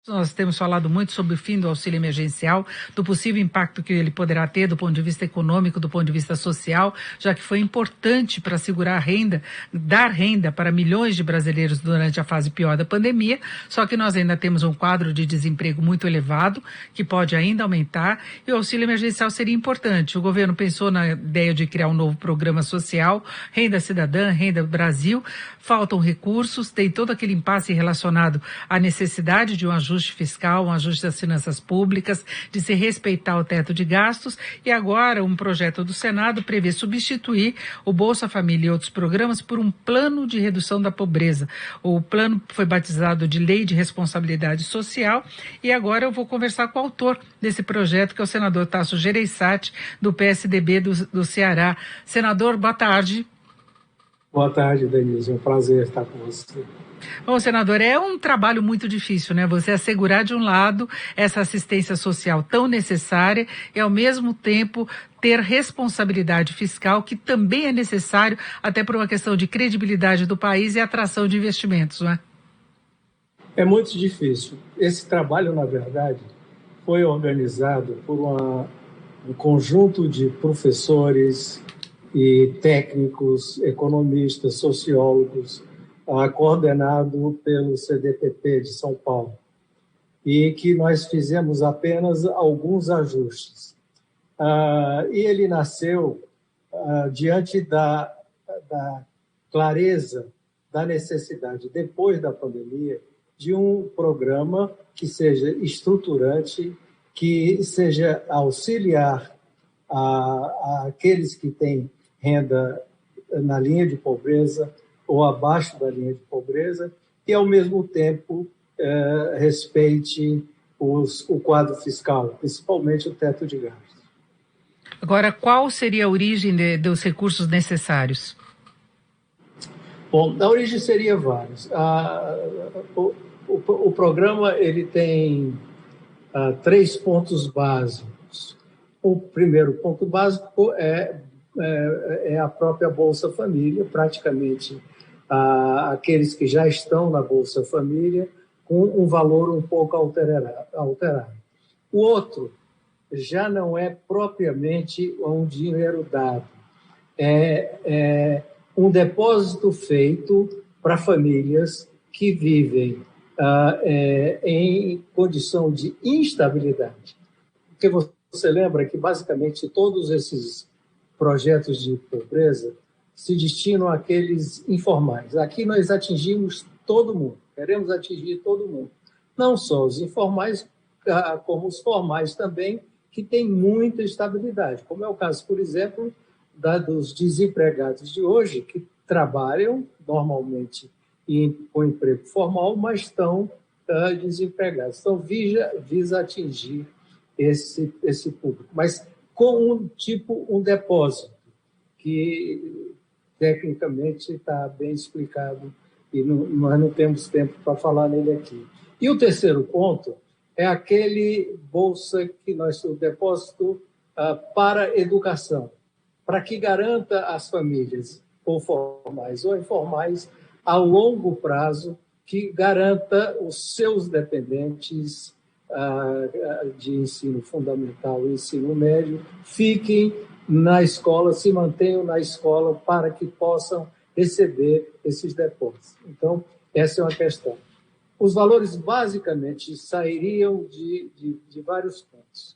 Nós temos falado muito sobre o fim do auxílio emergencial, do possível impacto que ele poderá ter do ponto de vista econômico, do ponto de vista social, já que foi importante para segurar a renda, dar renda para milhões de brasileiros durante a fase pior da pandemia, só que nós ainda temos um quadro de desemprego muito elevado, que pode ainda aumentar, e o auxílio emergencial seria importante. O governo pensou na ideia de criar um novo programa social, Renda Cidadã, Renda Brasil, faltam recursos, tem todo aquele impasse relacionado à necessidade de um ajuste fiscal, um ajuste das finanças públicas, de se respeitar o teto de gastos, e agora um projeto do Senado prevê substituir o Bolsa Família e outros programas por um plano de redução da pobreza. O plano foi batizado de Lei de Responsabilidade Social, e agora eu vou conversar com o autor desse projeto, que é o senador Tasso Gereissati, do PSDB do Ceará. Senador, boa tarde. Boa tarde, Denise. É um prazer estar com você. Bom, senador, é um trabalho muito difícil, né? Você assegurar, de um lado, essa assistência social tão necessária e, ao mesmo tempo, ter responsabilidade fiscal, que também é necessário até por uma questão de credibilidade do país e atração de investimentos, não é? É muito difícil. Esse trabalho, na verdade, foi organizado por um conjunto de professores e técnicos, economistas, sociólogos, coordenado pelo CDPP de São Paulo, e que nós fizemos apenas alguns ajustes. E ele nasceu diante da clareza da necessidade, depois da pandemia, de um programa que seja estruturante, que seja auxiliar àqueles que têm renda na linha de pobreza ou abaixo da linha de pobreza, e, ao mesmo tempo, respeite o quadro fiscal, principalmente o teto de gastos. Agora, qual seria a origem dos recursos necessários? Bom, a origem seria várias. O programa ele tem 3 pontos básicos. O primeiro ponto básico é a própria Bolsa Família, praticamente aqueles que já estão na Bolsa Família, com um valor um pouco alterado. O outro já não é propriamente um dinheiro dado, é um depósito feito para famílias que vivem em condição de instabilidade. Porque você lembra que, basicamente, todos esses projetos de pobreza se destinam àqueles informais. Aqui nós atingimos todo mundo, queremos atingir todo mundo. Não só os informais, como os formais também, que têm muita estabilidade, como é o caso, por exemplo, dos desempregados de hoje, que trabalham normalmente com emprego formal, mas estão desempregados. Então, visa atingir esse público, mas com um depósito, que tecnicamente está bem explicado e nós não temos tempo para falar nele aqui. E o terceiro ponto é aquele bolsa o depósito para educação, para que garanta às famílias, ou formais ou informais, a longo prazo, que garanta os seus dependentes de ensino fundamental e ensino médio fiquem na escola, se mantenham na escola para que possam receber esses depósitos. Então, essa é uma questão. Os valores, basicamente, sairiam de vários pontos.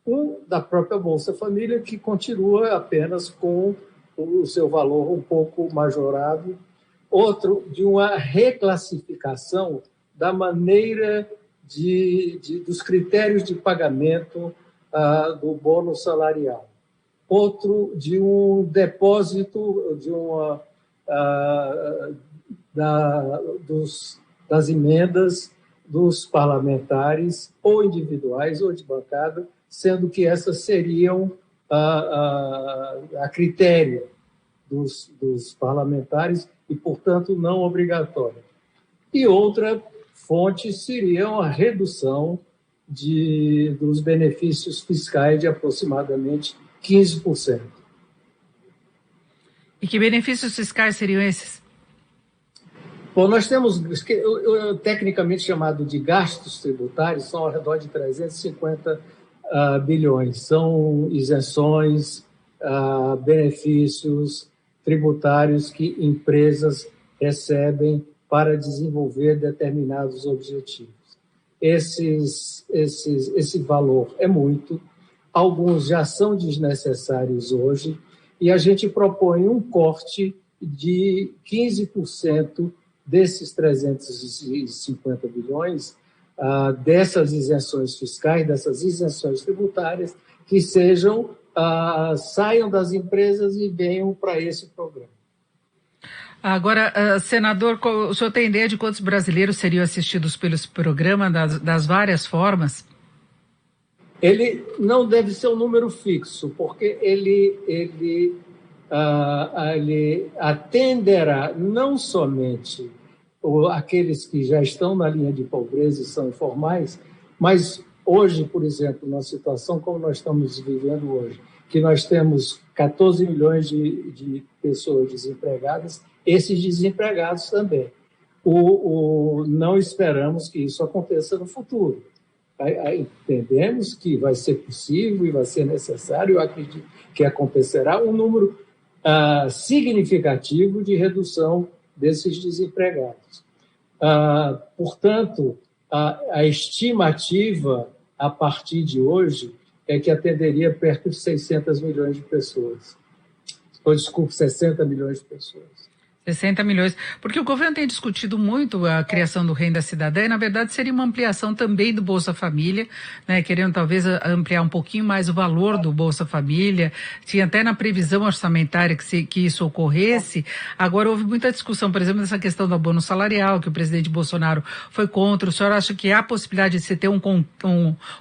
Um, da própria Bolsa Família, que continua apenas com o seu valor um pouco majorado. Outro, de uma reclassificação da maneira dos critérios de pagamento do bônus salarial. Outro, de um depósito das emendas dos parlamentares, ou individuais ou de bancada, sendo que essas seriam a critério dos parlamentares e, portanto, não obrigatória. E outra fonte seria a redução dos benefícios fiscais de aproximadamente 15%. E que benefícios fiscais seriam esses? Bom, nós temos, tecnicamente chamado de gastos tributários, são ao redor de 350 bilhões. São isenções, benefícios tributários que empresas recebem para desenvolver determinados objetivos. Esse valor é muito, alguns já são desnecessários hoje, e a gente propõe um corte de 15% desses 350 bilhões, dessas isenções fiscais, dessas isenções tributárias, que saiam das empresas e venham para esse programa. Agora, senador, o senhor tem ideia de quantos brasileiros seriam assistidos pelos programas das várias formas? Ele não deve ser um número fixo, porque ele atenderá não somente aqueles que já estão na linha de pobreza e são informais, mas hoje, por exemplo, na situação como nós estamos vivendo hoje, que nós temos 14 milhões de pessoas desempregadas, esses desempregados também. Não esperamos que isso aconteça no futuro. Entendemos que vai ser possível e vai ser necessário, eu acredito que acontecerá um número significativo de redução desses desempregados. Portanto, a estimativa a partir de hoje é que atenderia perto de 600 milhões de pessoas. Desculpe, 60 milhões de pessoas. 60 milhões, porque o governo tem discutido muito a criação do Renda Cidadã e, na verdade, seria uma ampliação também do Bolsa Família, né, querendo talvez ampliar um pouquinho mais o valor do Bolsa Família. Tinha até na previsão orçamentária que isso ocorresse. Agora, houve muita discussão, por exemplo, nessa questão do abono salarial, que o presidente Bolsonaro foi contra. O senhor acha que há a possibilidade de se ter um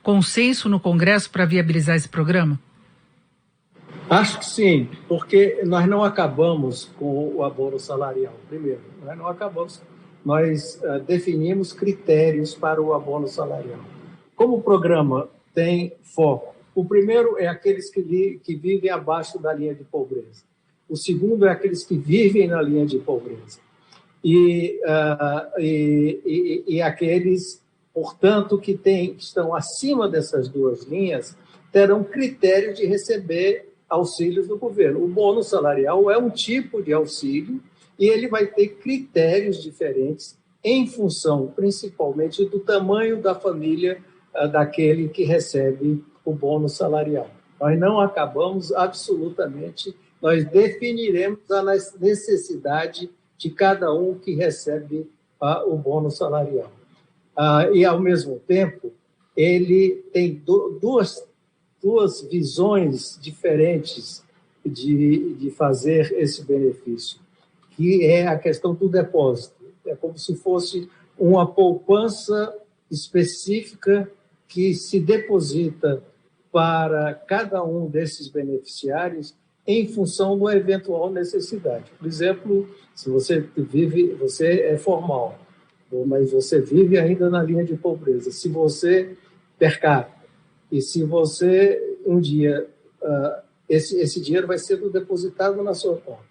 consenso no Congresso para viabilizar esse programa? Acho que sim, porque nós não acabamos com o abono salarial. Primeiro, nós não acabamos, nós definimos critérios para o abono salarial. Como o programa tem foco, o primeiro é aqueles que vivem abaixo da linha de pobreza. O segundo é aqueles que vivem na linha de pobreza. E aqueles, portanto, que estão acima dessas duas linhas, terão critério de receber auxílios do governo. O bônus salarial é um tipo de auxílio e ele vai ter critérios diferentes em função, principalmente, do tamanho da família daquele que recebe o bônus salarial. Nós não acabamos absolutamente, nós definiremos a necessidade de cada um que recebe o bônus salarial. E, ao mesmo tempo, ele tem duas visões diferentes de fazer esse benefício, que é a questão do depósito. É como se fosse uma poupança específica que se deposita para cada um desses beneficiários em função da eventual necessidade. Por exemplo, se você é formal, mas você vive ainda na linha de pobreza. Se você per capita, e se você, um dia, esse dinheiro vai ser depositado na sua conta.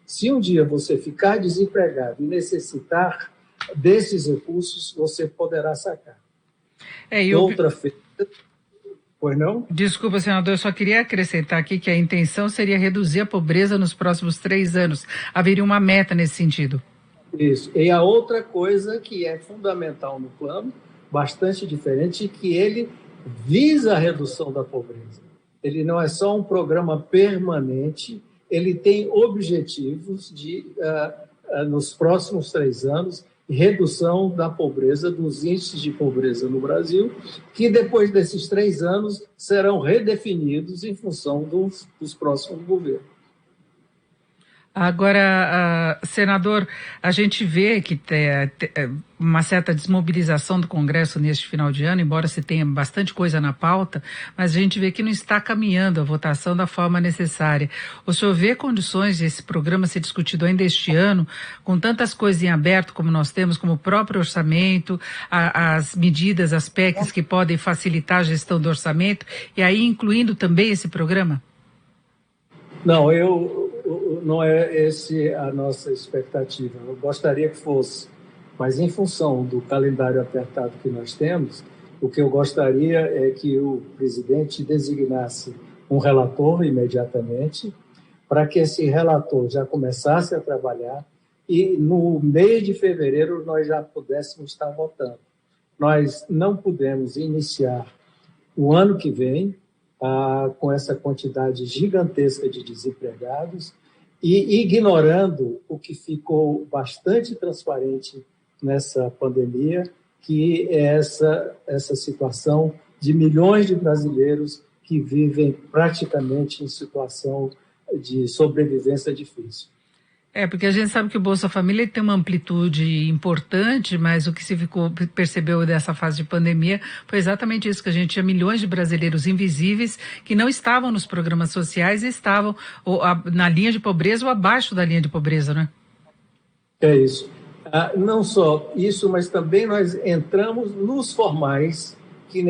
Se um dia você ficar desempregado e necessitar desses recursos, você poderá sacar. Outra feita, pois não? Desculpa, senador, eu só queria acrescentar aqui que a intenção seria reduzir a pobreza nos próximos 3 anos. Haveria uma meta nesse sentido. Isso. E a outra coisa que é fundamental no plano, bastante diferente, que ele visa a redução da pobreza. Ele não é só um programa permanente, ele tem objetivos de, nos próximos 3 anos, redução da pobreza, dos índices de pobreza no Brasil, que depois desses 3 anos serão redefinidos em função dos próximos governos. Agora, senador, a gente vê que tem uma certa desmobilização do Congresso neste final de ano, embora se tenha bastante coisa na pauta, mas a gente vê que não está caminhando a votação da forma necessária. O senhor vê condições de esse programa ser discutido ainda este ano, com tantas coisas em aberto como nós temos, como o próprio orçamento, as medidas, as PECs que podem facilitar a gestão do orçamento, e aí incluindo também esse programa? Não, não é esse a nossa expectativa. Eu gostaria que fosse, mas em função do calendário apertado que nós temos, o que eu gostaria é que o presidente designasse um relator imediatamente, para que esse relator já começasse a trabalhar e no mês de fevereiro nós já pudéssemos estar votando. Nós não podemos iniciar o ano que vem com essa quantidade gigantesca de desempregados e ignorando o que ficou bastante transparente nessa pandemia, que é essa situação de milhões de brasileiros que vivem praticamente em situação de sobrevivência difícil. Porque a gente sabe que o Bolsa Família tem uma amplitude importante, mas o que percebeu dessa fase de pandemia foi exatamente isso, que a gente tinha milhões de brasileiros invisíveis que não estavam nos programas sociais e estavam na linha de pobreza ou abaixo da linha de pobreza, né? É isso. Não só isso, mas também nós entramos nos formais, que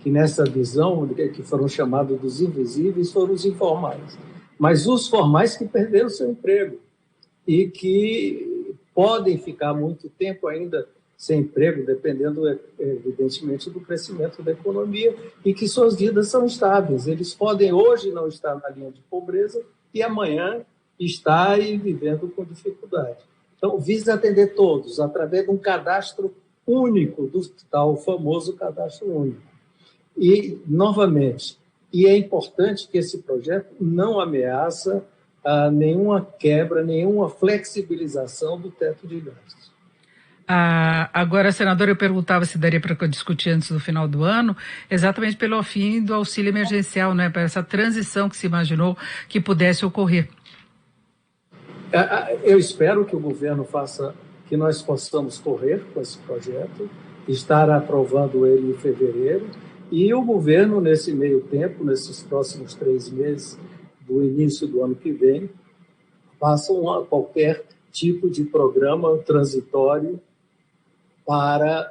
nessa visão, que foram chamados dos invisíveis, foram os informais. Mas os formais que perderam seu emprego e que podem ficar muito tempo ainda sem emprego, dependendo, evidentemente, do crescimento da economia, e que suas vidas são estáveis. Eles podem hoje não estar na linha de pobreza e amanhã estar vivendo com dificuldade. Então, visa atender todos através de um cadastro único, do tal famoso cadastro único. E, novamente, e é importante que esse projeto não ameaça nenhuma quebra, nenhuma flexibilização do teto de gastos. Agora, senador, eu perguntava se daria para discutir antes do final do ano, exatamente pelo fim do auxílio emergencial, né, para essa transição que se imaginou que pudesse ocorrer. Eu espero que o governo faça, que nós possamos correr com esse projeto, estar aprovando ele em fevereiro, e o governo, nesse meio tempo, nesses próximos 3 meses do início do ano que vem, faça qualquer tipo de programa transitório para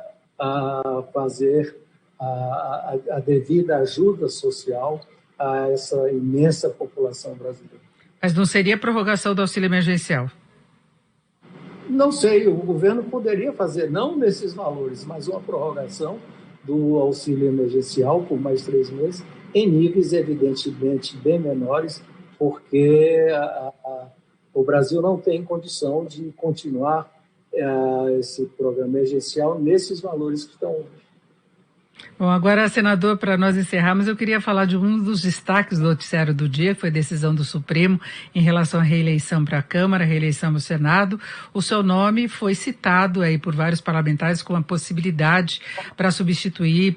fazer a devida ajuda social a essa imensa população brasileira. Mas não seria prorrogação do auxílio emergencial? Não sei, o governo poderia fazer, não nesses valores, mas uma prorrogação do auxílio emergencial por mais 3 meses, em níveis evidentemente bem menores, porque o Brasil não tem condição de continuar esse programa emergencial nesses valores que estão hoje. Bom, agora, senador, para nós encerrarmos, eu queria falar de um dos destaques do noticiário do dia, que foi a decisão do Supremo em relação à reeleição para a Câmara, reeleição no Senado. O seu nome foi citado aí por vários parlamentares como a possibilidade para substituir,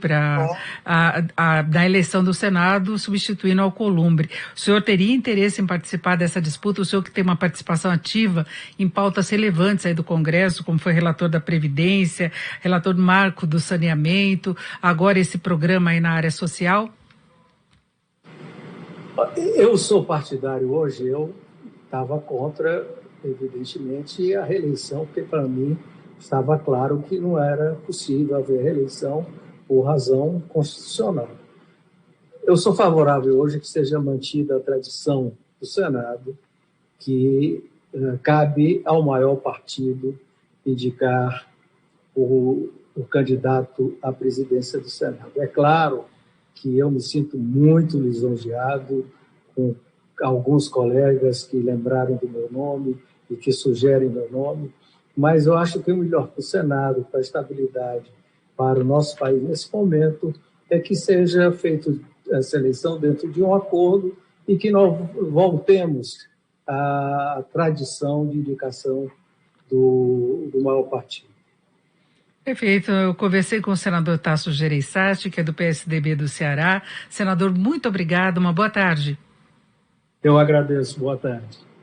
na eleição do Senado, substituindo Alcolumbre. O senhor teria interesse em participar dessa disputa? O senhor que tem uma participação ativa em pautas relevantes aí do Congresso, como foi relator da Previdência, relator do Marco do Saneamento, agora esse programa aí na área social? Eu sou partidário hoje, eu estava contra, evidentemente, a reeleição, porque para mim estava claro que não era possível haver reeleição por razão constitucional. Eu sou favorável hoje que seja mantida a tradição do Senado, que cabe ao maior partido indicar o candidato à presidência do Senado. É claro que eu me sinto muito lisonjeado com alguns colegas que lembraram do meu nome e que sugerem meu nome, mas eu acho que o melhor para o Senado, para a estabilidade, para o nosso país nesse momento, é que seja feita essa eleição dentro de um acordo e que nós voltemos à tradição de indicação do maior partido. Perfeito. Eu conversei com o senador Tasso Gereissati, que é do PSDB do Ceará. Senador, muito obrigado. Uma boa tarde. Eu agradeço. Boa tarde.